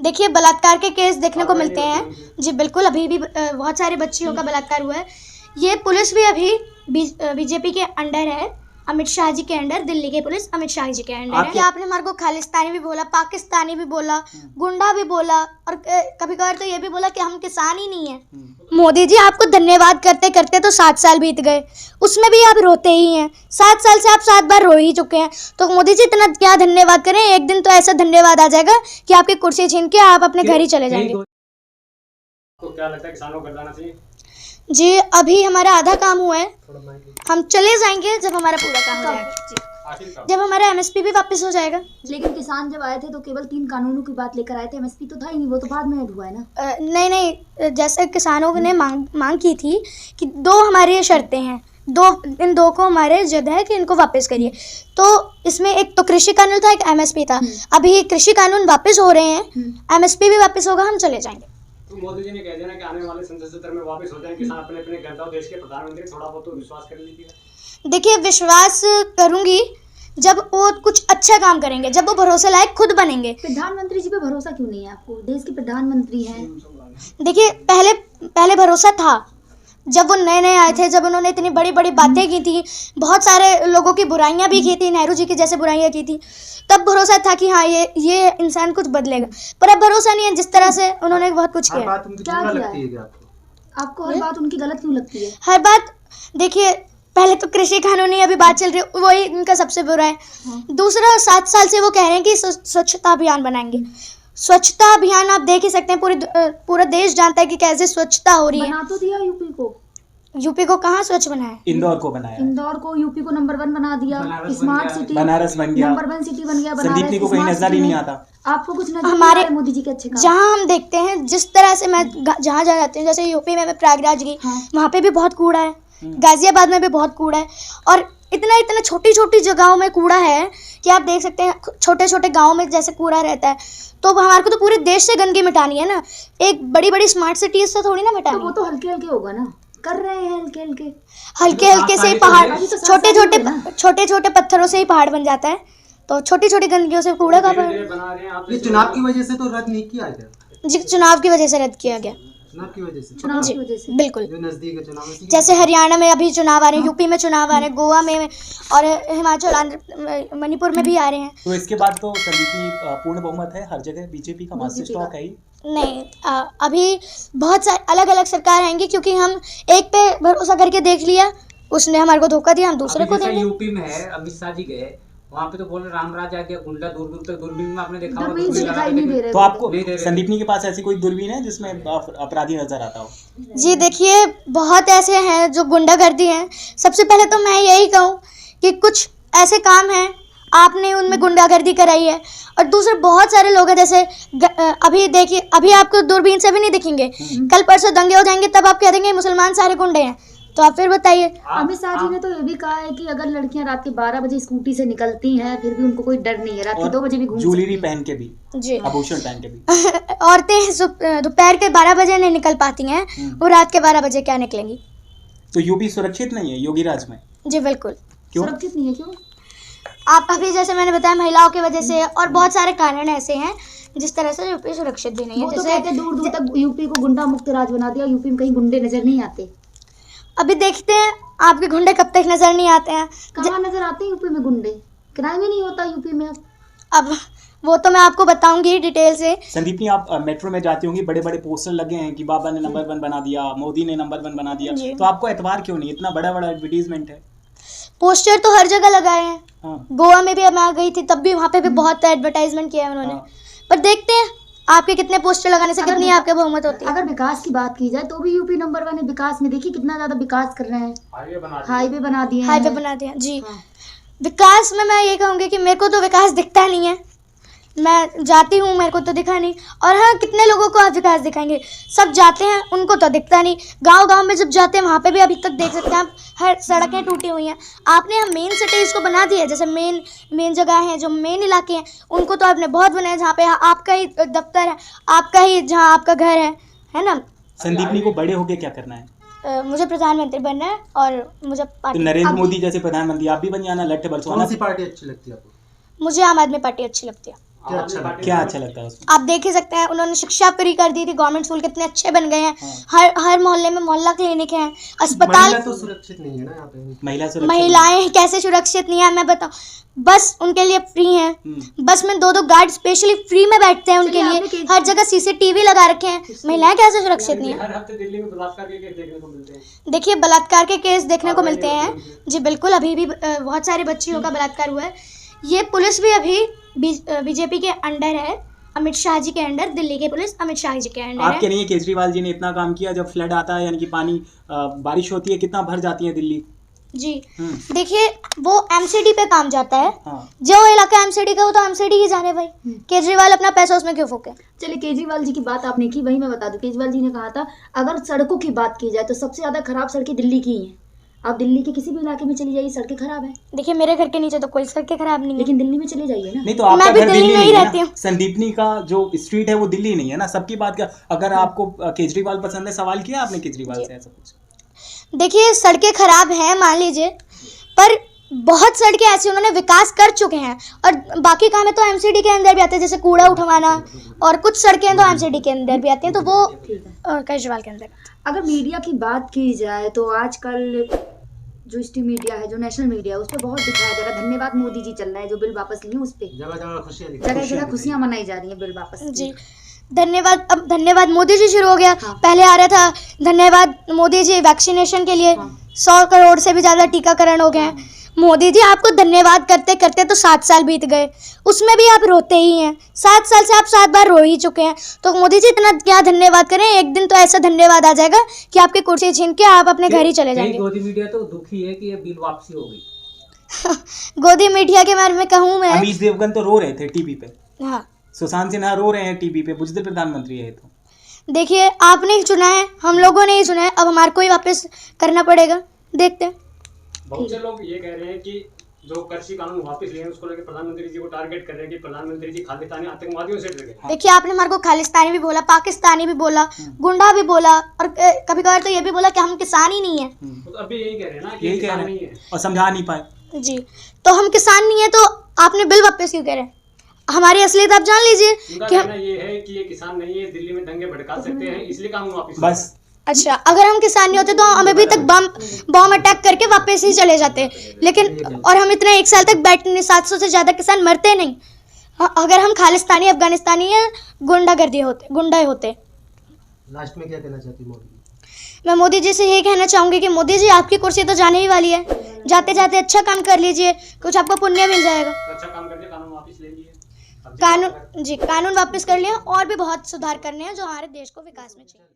देखिए बलात्कार के केस देखने को मिलते हैं जी, बिल्कुल। अभी भी बहुत सारी बच्चियों का बलात्कार हुआ है। ये पुलिस भी अभी बीजेपी के अंडर है, अमित शाह जी के अंडर। दिल्ली की पुलिस अमित शाह जी के अंडर है। आपने हमारे को खालिस्तानी भी बोला, पाकिस्तानी भी बोला, गुंडा भी बोला, और कभी कभार तो ये भी बोला कि हम किसान ही नहीं है। मोदी जी, आपको धन्यवाद करते करते तो 7 साल बीत गए, उसमें भी आप रोते ही हैं। 7 साल से आप 7 बार रो ही चुके हैं, तो मोदी जी इतना क्या धन्यवाद करें। एक दिन तो ऐसा धन्यवाद आ जाएगा कि आपकी कुर्सी छीन के आप अपने घर ही चले जाएंगे। तो क्या लगता है किसानों को कर देना चाहिए? जी, अभी हमारा आधा काम हुआ है, हम चले जाएंगे जब हमारा पूरा काम हो जाएगा जी, जब हमारा एमएसपी भी वापस हो जाएगा। लेकिन किसान जब आए थे तो केवल 3 कानूनों की बात लेकर आए थे, एमएसपी तो था ही नहीं, वो तो बाद में हुआ है ना। नहीं, जैसे किसानों ने मांग की थी कि 2 हमारी शर्तें हैं, इन 2 को हमारे जिद है कि इनको वापस करिए। तो इसमें एक तो कृषि कानून था, एक एमएसपी था। अभी कृषि कानून वापस हो रहे हैं, एमएसपी भी वापस होगा, हम चले जाएंगे। तो मोदी जी ने कह दिया ना कि आने वाले संसद सत्र में वापस हो जाए, किसान अपने अपने घर जाओ। देश के प्रधानमंत्री थोड़ा बहुत तो विश्वास कर लीजिए। देखिए, विश्वास करूंगी जब वो कुछ अच्छा काम करेंगे, जब वो भरोसे लायक खुद बनेंगे। प्रधानमंत्री जी पे भरोसा क्यों नहीं है आपको? देश के प्रधानमंत्री हैं। देखिए, पहले भरोसा था, जब वो नए आए थे, जब उन्होंने इतनी बड़ी बड़ी बातें की थी, बहुत सारे लोगों की बुराइयां भी की थी, नेहरू जी की जैसे बुराइयां की थी, तब भरोसा था कि हाँ ये इंसान कुछ बदलेगा। पर अब भरोसा नहीं है, जिस तरह से उन्होंने बहुत कुछ किया। क्या किया? आपको हर बात उनकी गलत क्यों लगती है? हर बात, देखिए, पहले तो कृषि कानूनी अभी बात चल रही है, वही इनका सबसे बुरा है। दूसरा, 7 साल से वो कह रहे हैं कि स्वच्छता अभियान बनाएंगे। स्वच्छता अभियान आप देख ही सकते हैं, पूरा देश जानता है कि कैसे स्वच्छता हो रही है। बना तो दिया यूपी को कहाँ स्वच्छ बनाया? इंदौर को बनाया। इंदौर को यूपी को नंबर 1 बना दिया, स्मार्ट सिटी बनारस बन गया, नंबर 1 सिटी बन गया। संदीपनी को कहीं नजर ही नहीं आता। आपको कुछ नजर हमारे मोदी जी के अच्छे काम? जहाँ हम देखते हैं, जिस तरह से मैं जहाँ जाती हूँ, जैसे यूपी में मैं प्रयागराज गई, वहाँ पे भी बहुत कूड़ा है, गाजियाबाद में भी बहुत कूड़ा है, और इतना छोटी छोटी जगहों में कूड़ा है कि आप देख सकते हैं, छोटे छोटे गाँव में जैसे कूड़ा रहता है। तो हमारे को तो पूरे देश से गंदगी मिटानी है ना, एक बड़ी बड़ी स्मार्ट सिटी से थोड़ी ना मिटानी। तो वो तो हल्के हल्के होगा ना, कर रहे हैं हल्के हल्के से ही पहाड़, छोटे छोटे पत्थरों से ही पहाड़ बन जाता है। तो छोटी छोटी गंदगियों से कूड़ा का ये चुनाव की वजह से तो रद्द नहीं किया गया जी, चुनाव की वजह से रद्द किया गया। चुनाव की वजह से बिल्कुल। जो नजदीक है चुनाव, जैसे हरियाणा में अभी चुनाव आ रहे हैं, यूपी में चुनाव आ रहे हैं, गोवा में और हिमाचल, मणिपुर में भी आ रहे हैं। तो इसके बाद तो संदीपनी पूर्ण बहुमत है हर जगह, बीजेपी का मास्टर स्ट्रोक है ही नहीं। अभी बहुत सारे अलग अलग सरकार आएंगी, क्योंकि हम एक पे भरोसा करके देख लिया, उसने हमारे को धोखा दिया, हम दूसरे को देंगे। यूपी में है, अमित शाह जी गए वहाँ पे तो बोल रहे रामराज आ गया, गुंडा दूर दूर तक, दूरबीन में आपने देखा होगा। तो आपको संदीपनी के पास ऐसी कोई दूरबीन है जिसमें अपराधी नजर आता हो? जी देखिए, बहुत ऐसे हैं जो गुंडागर्दी हैं। सबसे पहले तो मैं यही कहूँ कि कुछ ऐसे काम हैं आपने उनमें गुंडागर्दी कराई है, और दूसरे बहुत सारे लोग हैं, जैसे अभी देखिए, अभी आपको दूरबीन से भी नहीं दिखेंगे, कल परसों दंगे हो जाएंगे, तब आप कह देंगे मुसलमान सारे गुंडे हैं। तो आप फिर बताइए। अमित शाह जी ने तो ये भी कहा है कि अगर लड़कियां रात के 12 बजे स्कूटी से निकलती हैं, फिर भी उनको कोई डर नहीं है, रात के 2 बजे भी घूम सकती हैं। ज्वेलरी पहन के भी जी, आभूषण पहन के भी। औरतें दोपहर के 12 बजे नहीं निकल पाती हैं, वो रात के 12 बजे क्या निकलेंगी? तो यूपी सुरक्षित नहीं है योगी राज में? जी बिल्कुल सुरक्षित नहीं है। क्यों? आप अभी जैसे मैंने बताया, महिलाओं की वजह से, और बहुत सारे कारण ऐसे हैं जिस तरह से यूपी सुरक्षित भी नहीं है। वो तो कहते हैं दूर दूर तक यूपी को गुंडा मुक्त राज बना दिया, यूपी में कहीं गुंडे नजर नहीं आते। अभी देखते हैं आपके गुंडे कब तक नजर नहीं आते हैं। कहाँ नजर आते हैं यूपी में गुंडे? क्राइम ही नहीं होता यूपी में। अब वो तो मैं आपको बताऊंगी डिटेल से। संदीपनी, आप मेट्रो में जाती होंगी, बड़े बड़े पोस्टर लगे हैं कि बाबा ने नंबर 1 बना दिया, मोदी ने नंबर 1 बना दिया, तो आपको एतबार क्यों नहीं? इतना बड़ा बड़ा एडवर्टीजमेंट है। पोस्टर तो हर जगह लगाए हैं। गोवा में भी मैं गई थी, तब भी वहाँ पे भी बहुत एडवर्टाइजमेंट किया है उन्होंने। पर देखते हैं आपके कितने पोस्टर लगाने से कितनी आपके बहुमत होती है। अगर विकास की बात की जाए तो भी यूपी नंबर 1 है विकास में। देखिए कितना ज्यादा विकास कर रहे हैं, हाईवे बना दिए जी। विकास में मैं ये कहूँगी कि मेरे को तो विकास दिखता नहीं है, मैं जाती हूँ, मेरे को तो दिखा नहीं। और हाँ, कितने लोगों को आप विकास दिखाएंगे? सब जाते हैं, उनको तो दिखता नहीं। गांव में जब जाते हैं, वहाँ पे भी अभी तक देख सकते हैं आप, हर सड़कें टूटी हुई हैं। आपने हम मेन सिटीज़ को बना दिया, जैसे मेन जगह हैं, जो मेन इलाके हैं, उनको तो आपने बहुत बनाया, जहाँ पे आपका ही दफ्तर है, आपका ही, जहाँ आपका घर है ना। संदीपनी को बड़े होके क्या करना है? मुझे प्रधानमंत्री बनना है, और मुझे तो नरेंद्र मोदी जैसे प्रधानमंत्री आप भी बन जाना, लट्ठे बरसवाना। कौन सी पार्टी अच्छी लगती है आपको? मुझे आम आदमी पार्टी अच्छी लगती है। क्या अच्छा लगता है? क्या अच्छा लगता है उसमें? आप देख ही सकते हैं, उन्होंने शिक्षा फ्री कर दी थी, गवर्नमेंट स्कूल कितने अच्छे बन गए हैं। हर मोहल्ले में मोहल्ला क्लिनिक है, अस्पताल। महिला तो सुरक्षित नहीं है ना यहाँ पे। महिला सुरक्षा महिलाएं कैसे सुरक्षित नहीं है मैं बताऊं, बस उनके लिए फ्री है। बस में 2-2 गार्ड स्पेशली फ्री में बैठते हैं उनके लिए, हर जगह सीसीटीवी लगा रखे हैं। महिलाएं कैसे सुरक्षित नहीं है? हर हफ्ते दिल्ली में बलात्कार के केस देखने को मिलते हैं। देखिए बलात्कार के केस देखने को मिलते हैं जी, बिल्कुल। अभी भी बहुत सारी बच्चियों का बलात्कार हुआ है। ये पुलिस भी अभी बीजेपी के अंडर है, अमित शाह जी के अंडर। दिल्ली की पुलिस अमित शाह जी के अंडर आप है। कह रही है केजरीवाल जी ने इतना काम किया, जब फ्लड आता है यानी कि पानी बारिश होती है कितना भर जाती है दिल्ली जी। देखिए वो एमसीडी पे काम जाता है। हाँ। जो इलाका एमसीडी का वो तो एमसीडी ही जाने भाई, केजरीवाल अपना पैसा उसमें क्यों फूके? चलिए केजरीवाल जी की बात आपने की, वही मैं बता दूं। केजरीवाल जी ने कहा था अगर सड़कों की बात की जाए तो सबसे ज्यादा खराब सड़कें दिल्ली की ही हैं। आप दिल्ली के किसी भी इलाके में चली जाइए, सड़कें खराब है। देखिए मेरे घर के नीचे तो कोई सड़कें खराब नहीं है, लेकिन दिल्ली में चले जाइए ना। नहीं तो आपका मैं भी घर दिल्ली दिल्ली में ही नहीं है रहती ना? हूँ। संदीपनी का जो स्ट्रीट है वो दिल्ली नहीं है ना, सबकी बात का। अगर आपको केजरीवाल पसंद है, सवाल किया आपने केजरीवाल से ऐसा कुछ? देखिए सड़कें खराब हैं मान लीजिए, पर बहुत सड़कें ऐसी उन्होंने विकास कर चुके हैं, और बाकी काम है तो एमसीडी के अंदर भी आते हैं, जैसे कूड़ा उठवाना, और कुछ सड़कें तो एमसीडी के अंदर भी आती हैं, तो वो केजरीवाल के अंदर। अगर मीडिया की बात की जाए तो आजकल जो स्ट्रीम मीडिया है, जो नेशनल मीडिया है, उस पर बहुत दिखाया जा रहा है धन्यवाद मोदी जी चल रहा है, जो बिल वापस लिए उस पर जगह जगह खुशियाँ जगह जगह खुशियां मनाई जा रही हैं बिल वापस की। जी धन्यवाद। अब धन्यवाद मोदी जी शुरू हो गया। हाँ। पहले आ रहा था धन्यवाद मोदी जी वैक्सीनेशन के लिए। 100 करोड़ से भी ज़्यादा टीकाकरण हो गए हैं। मोदी जी आपको धन्यवाद करते करते तो 7 साल बीत गए, उसमें भी आप रोते ही हैं। 7 साल से आप 7 बार रो ही चुके हैं, तो मोदी जी इतना क्या धन्यवाद करें? एक दिन तो ऐसा धन्यवाद आ जाएगा कि आपकी कुर्सी छीन के आप अपने घर ही चले जाएंगे। गोदी मीडिया तो दुखी है कि ये बिल वापसी हो गई। गोदी मीडिया के बारे में कहूँ मैं, अमीश देवगन तो रो रहे थे टीवी पे, हाँ सुशांत सिन्हा रो रहे हैं टीवी पे, बुजदिल प्रधानमंत्री है। तो देखिए आपने ही चुना है, हम लोगों ने ही चुना है, अब हमारे को ही वापस करना पड़ेगा, देखते हैं। बहुत से लोग ये कह रहे हैं कि जो कृषि कानून वापस लिए हैं उसको लेकर प्रधानमंत्री जी को टारगेट कर रहे हैं कि प्रधानमंत्री जी खालिस्तानी आतंकवादियों से डर गए। देखिए आपने हमारे को खालिस्तानी भी बोला, पाकिस्तानी भी बोला, गुंडा भी बोला, और कभी कभार तो ये भी बोला कि हम किसान ही नहीं है। तो अभी यही कह रहे हैं ना कि यही कह किसान रहे नहीं है हैं और समझा नहीं पाए। जी तो हम किसान नहीं है तो आपने बिल वापस क्यों कह रहे हैं? हमारी असलियत आप जान लीजिए उनका कि हम, कहना ये है कि ये किसान नहीं है, दिल्ली में दंगे भड़का सकते हैं, इसलिए कानून वापस। बस अच्छा अगर हम किसान नहीं होते तो हम अभी तक बॉम्ब अटैक करके वापस ही चले जाते, लेकिन और हम इतना 1 साल तक बैठने 700 से ज़्यादा किसान मरते नहीं। अगर हम खालिस्तानी अफगानिस्तानी या गुंडागर्दी होते, गुंडा होते। लास्ट में क्या कहना चाहती मोदी? मैं मोदी जी से यही कहना चाहूँगी कि मोदी जी आपकी कुर्सी तो जाने ही वाली है, जाते जाते अच्छा काम कर लीजिए, कुछ आपको पुण्य मिल जाएगा। तो अच्छा काम करके कानून वापस ले लिए, कानून वापस कर लिया, और भी बहुत सुधार करने हैं जो हमारे देश को विकास में चाहिए।